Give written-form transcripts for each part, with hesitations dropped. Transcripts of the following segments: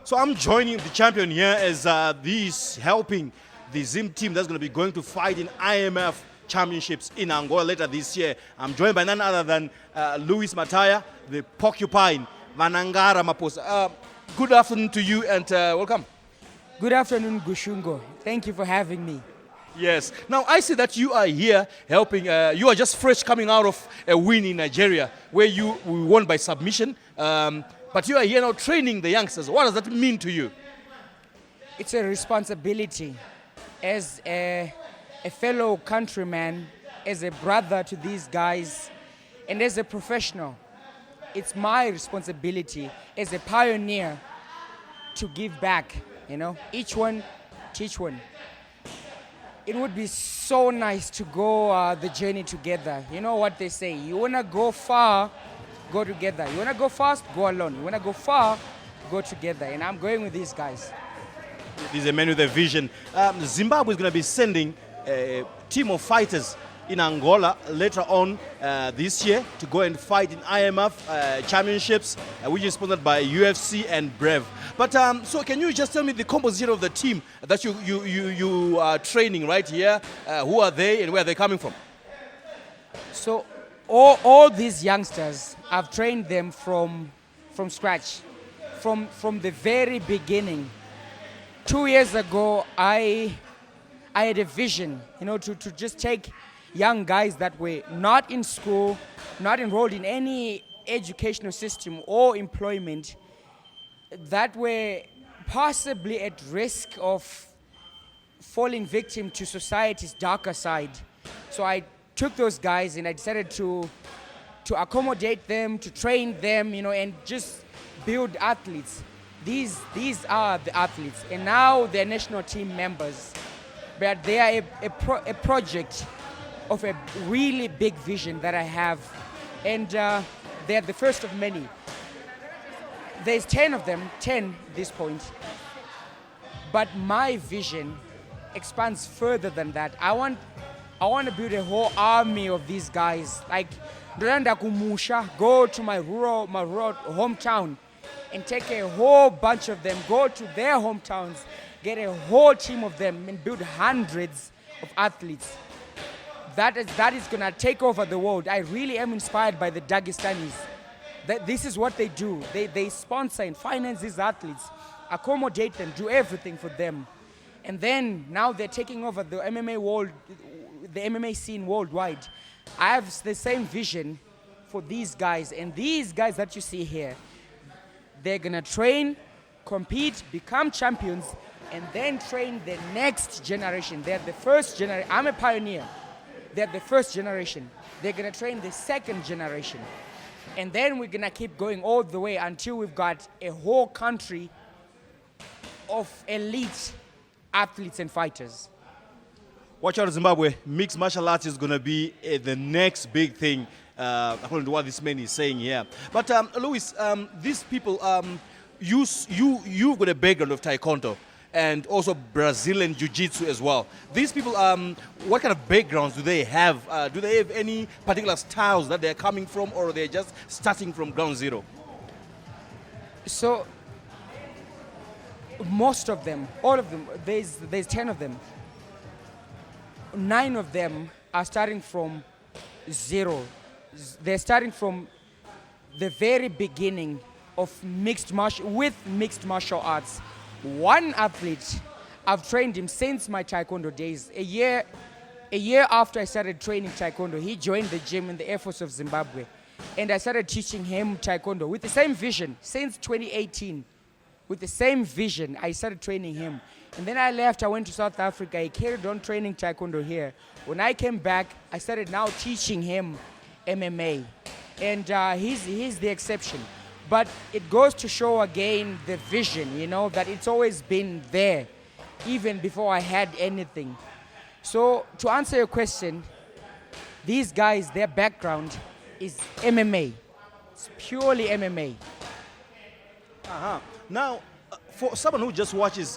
So I'm joining the champion here as this helping the Zim team that's going to be going to fight in IMAAF championships in Angola later this year. I'm joined by none other than Luis Mataya, the porcupine, Vanangara Maposa. Good afternoon to you and welcome. Good afternoon, Gushungo. Thank you for having me. Yes. Now, I see that you are here helping. You are just fresh coming out of a win in Nigeria where you won by submission. But you are here now training the youngsters. What does that mean to you? It's a responsibility as a fellow countryman, as a brother to these guys, and as a professional. It's my responsibility as a pioneer to give back, each one, teach one. It would be so nice to go the journey together. You know what they say, you want to go far, go together. You want to go fast, go alone. You want to go far, go together. And I'm going with these guys. This is a man with a vision. Zimbabwe is going to be sending a team of fighters in Angola later on this year to go and fight in IMAAF championships, which is sponsored by UFC and Brev. But so can you just tell me the composition of the team that you are training right here? Who are they and where are they coming from? So all these youngsters, I've trained them from scratch, from the very beginning. 2 years ago, I had a vision, to just take young guys that were not in school, not enrolled in any educational system or employment, that were possibly at risk of falling victim to society's darker side. So I took those guys and I decided to accommodate them, to train them, and just build athletes. These are the athletes, and now they're national team members. But they are a project of a really big vision that I have, and they're the first of many. There's 10 of them, 10 at this point, but my vision expands further than that. I want to build a whole army of these guys. Like, go to my rural hometown and take a whole bunch of them, go to their hometowns, get a whole team of them and build hundreds of athletes. That is going to take over the world. I really am inspired by the Dagestanis. This is what they do. They sponsor and finance these athletes, accommodate them, do everything for them. And then now they're taking over the MMA world, the MMA scene worldwide. I have the same vision for these guys. And these guys that you see here, they're going to train, compete, become champions, and then train the next generation. They're the first generation. I'm a pioneer. They're the first generation. They're going to train the second generation. And then we're going to keep going all the way until we've got a whole country of elite athletes and fighters. Watch out, Zimbabwe. Mixed martial arts is going to be the next big thing, according to what this man is saying here. But Luis, these people, you've got a background of Taekwondo and also Brazilian Jiu-Jitsu as well. These people, what kind of backgrounds do they have? Do they have any particular styles that they're coming from, or they're just starting from ground zero? So, most of them, all of them, there's 10 of them. 9 of them are starting from zero. They're starting from the very beginning of mixed martial arts. One athlete, I've trained him since my Taekwondo days. A year after I started training Taekwondo, he joined the gym in the Air Force of Zimbabwe. And I started teaching him Taekwondo with the same vision since 2018. With the same vision, I started training him. And then I left, I went to South Africa. He carried on training Taekwondo here. When I came back, I started now teaching him MMA. And he's the exception. But it goes to show again the vision, that it's always been there, even before I had anything. So to answer your question, these guys, their background is MMA. It's purely MMA. Now, for someone who just watches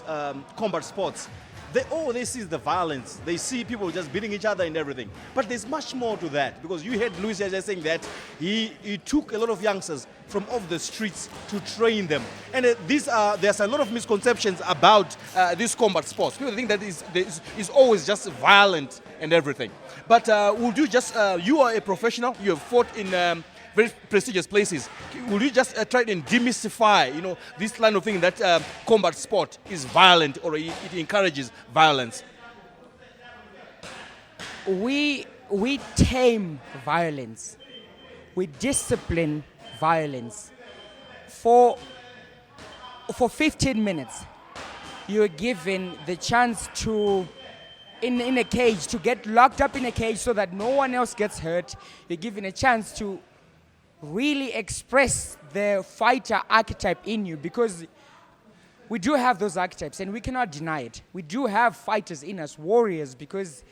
combat sports, They see the violence. They see people just beating each other and everything. But there's much more to that, because you heard Luis just saying that he took a lot of youngsters from off the streets to train them. And there's a lot of misconceptions about this combat sports. People think that is always just violent and everything. But would you just, you are a professional, you have fought in very prestigious places. Would you just try to demystify, this line of thing that combat sport is violent, or it encourages violence? We tame violence. We discipline violence. For 15 minutes, you're given the chance to, in a cage, to get locked up in a cage so that no one else gets hurt. You're given a chance to really express the fighter archetype in you, because we do have those archetypes and we cannot deny it. We do have fighters in us, warriors, because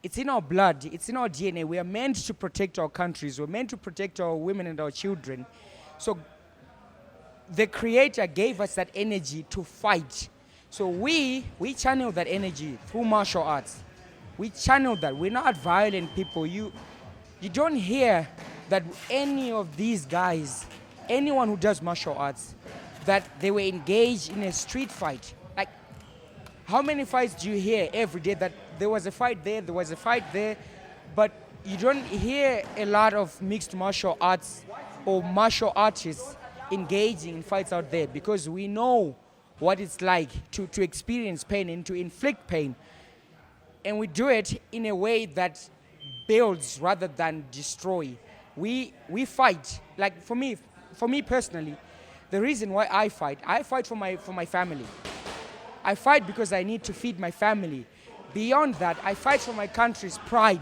it's in our blood, it's in our DNA. We are meant to protect our countries. We're meant to protect our women and our children. So the Creator gave us that energy to fight. So we channel that energy through martial arts. We channel that. We're not violent people. You don't hear that any of these guys, anyone who does martial arts, that they were engaged in a street fight. Like, how many fights do you hear every day that there was a fight there, there was a fight there, but you don't hear a lot of mixed martial arts or martial artists engaging in fights out there, because we know what it's like to experience pain and to inflict pain. And we do it in a way that builds rather than destroy. We fight. Like for me personally, the reason why I fight for my family. I fight because I need to feed my family. Beyond that, I fight for my country's pride.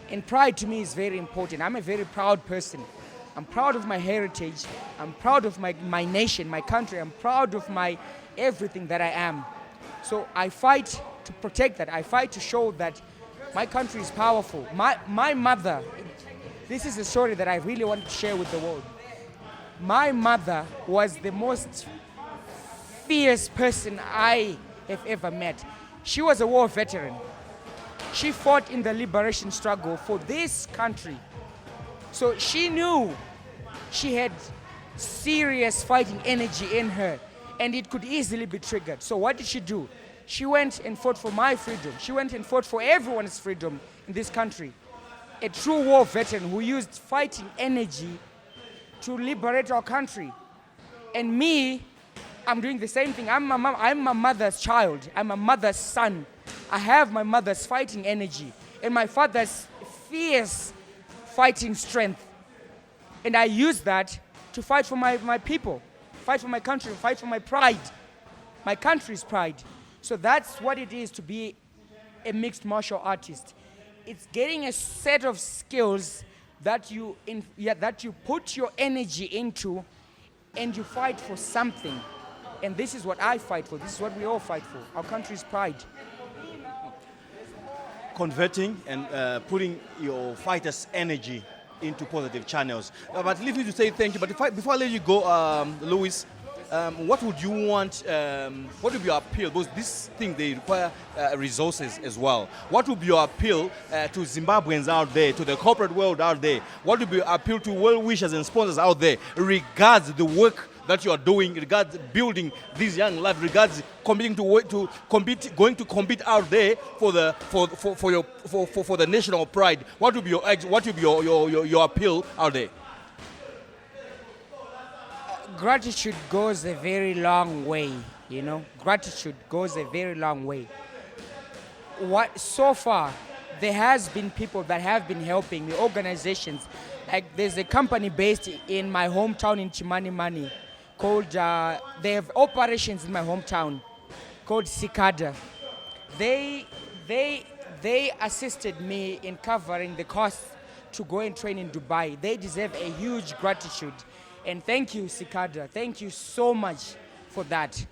And pride to me is very important. I'm a very proud person. I'm proud of my heritage. I'm proud of my nation, my country. I'm proud of my everything that I am. So I fight to protect that. I fight to show that my country is powerful. My mother, this is a story that I really want to share with the world. My mother was the most fierce person I have ever met. She was a war veteran. She fought in the liberation struggle for this country. So she knew she had serious fighting energy in her, and it could easily be triggered. So what did she do? She went and fought for my freedom. She went and fought for everyone's freedom in this country. A true war veteran who used fighting energy to liberate our country. And me, I'm doing the same thing. I'm my mother's child. I'm my mother's son. I have my mother's fighting energy and my father's fierce fighting strength. And I use that to fight for my people, fight for my country, fight for my pride, my country's pride. So that's what it is to be a mixed martial artist. It's getting a set of skills that you put your energy into, and you fight for something. And this is what I fight for. This is what we all fight for, our country's pride. Converting and putting your fighter's energy into positive channels. But leave me to say thank you. But before I let you go, Luis, what would you want, what would be your appeal? Because these things, they require resources as well. What would be your appeal to Zimbabweans out there, to the corporate world out there? What would be your appeal to well-wishers and sponsors out there regards the work that you are doing, regards building these young lives, regards going to compete out there for the national pride? What would be your appeal out there? Gratitude goes a very long way, Gratitude goes a very long way. So far, there has been people that have been helping me, organizations. Like there's a company based in my hometown in Chimanimani called, they have operations in my hometown called Cicada. They assisted me in covering the costs to go and train in Dubai. They deserve a huge gratitude. And thank you, Cicada. Thank you so much for that.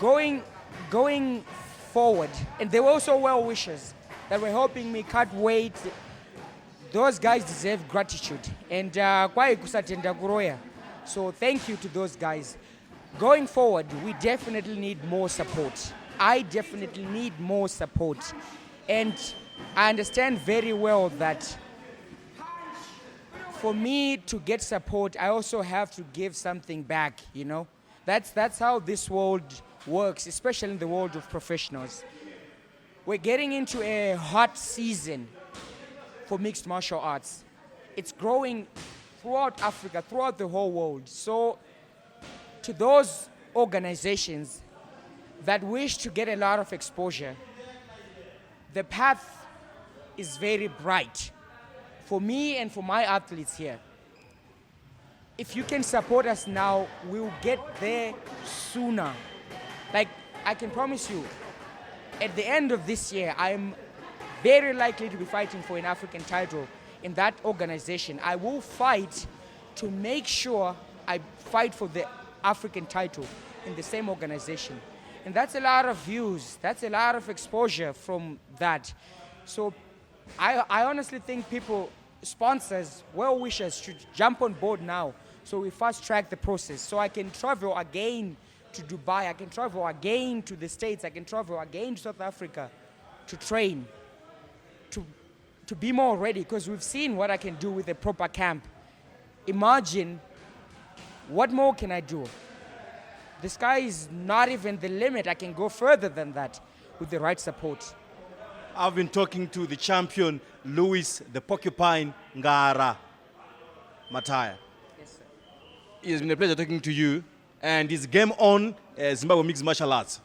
Going forward, and they were also well-wishers that were helping me cut weight. Those guys deserve gratitude. And so thank you to those guys. Going forward, we definitely need more support. I definitely need more support. And I understand very well that for me to get support, I also have to give something back, you know? That's how this world works, especially in the world of professionals. We're getting into a hot season for mixed martial arts. It's growing throughout Africa, throughout the whole world. So to those organizations that wish to get a lot of exposure, the path is very bright for me and for my athletes here. If you can support us now, we'll get there sooner. Like, I can promise you, at the end of this year, I'm very likely to be fighting for an African title in that organization. I will fight to make sure I fight for the African title in the same organization. And that's a lot of views. That's a lot of exposure from that. So I honestly think people, sponsors, well-wishers should jump on board now so we fast-track the process. So I can travel again to Dubai, I can travel again to the States, I can travel again to South Africa to train, to be more ready, because we've seen what I can do with a proper camp. Imagine, what more can I do? The sky is not even the limit. I can go further than that with the right support. I've been talking to the champion, Louis the Porcupine Ngara Mataya. Yes, sir. It's been a pleasure talking to you, and it's game on, Zimbabwe Mixed Martial Arts.